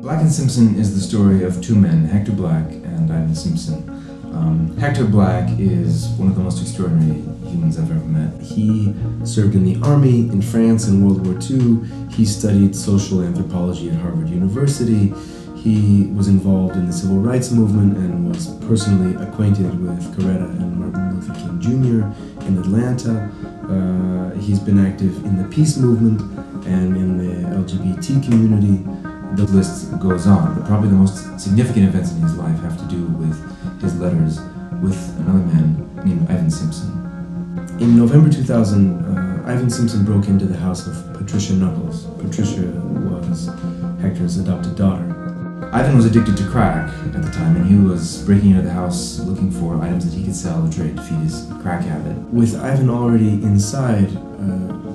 Black and Simpson is the story of two men, Hector Black and Ivan Simpson. Hector Black is one of the most extraordinary humans I've ever met. He served in the army in France in World War II. He studied social anthropology at Harvard University. He was involved in the civil rights movement and was personally acquainted with Coretta and Martin Luther King Jr. in Atlanta. He's been active in the peace movement and in the LGBT community. The list goes on, but probably the most significant events in his life have to do with his letters with another man named Ivan Simpson. In November 2000, Ivan Simpson broke into the house of Patricia Nuckles. Patricia was Hector's adopted daughter. Ivan was addicted to crack at the time, and he was breaking into the house looking for items that he could sell or trade to feed his crack habit. With Ivan already inside,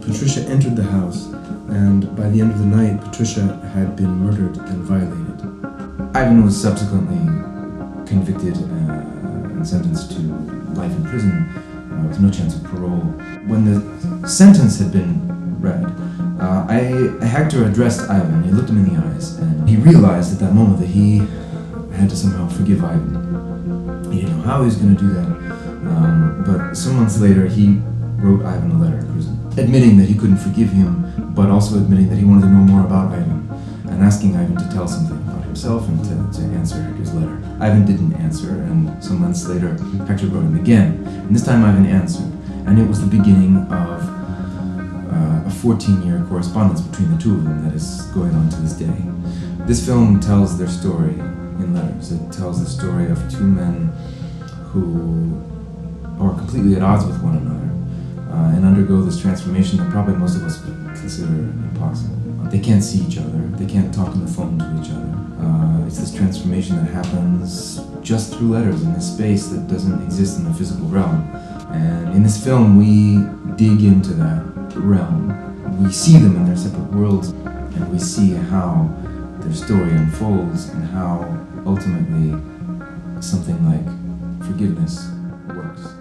Patricia entered the house, and by the end of the night, Patricia had been murdered and violated. Ivan was subsequently convicted and sentenced to life in prison with no chance of parole. When the sentence had been read, Hector addressed Ivan. He looked him in the eyes, and he realized at that moment that he had to somehow forgive Ivan. He didn't know how he was going to do that, but some months later he wrote Ivan a letter in prison, admitting that he couldn't forgive him, but also admitting that he wanted to know more about Ivan, and asking Ivan to tell something about himself and to answer Hector's letter. Ivan didn't answer, and some months later Hector wrote him again, and this time Ivan answered, and it was the beginning of a 14-year correspondence between the two of them that is going on to this day. This film tells their story in letters. It tells the story of two men who are completely at odds with one another and undergo this transformation that probably most of us would consider impossible. They can't see each other. They can't talk on the phone to each other. It's this transformation that happens just through letters in this space that doesn't exist in the physical realm. And in this film, we dig into that realm. We see them in their separate worlds, and we see how their story unfolds and how ultimately something like forgiveness works.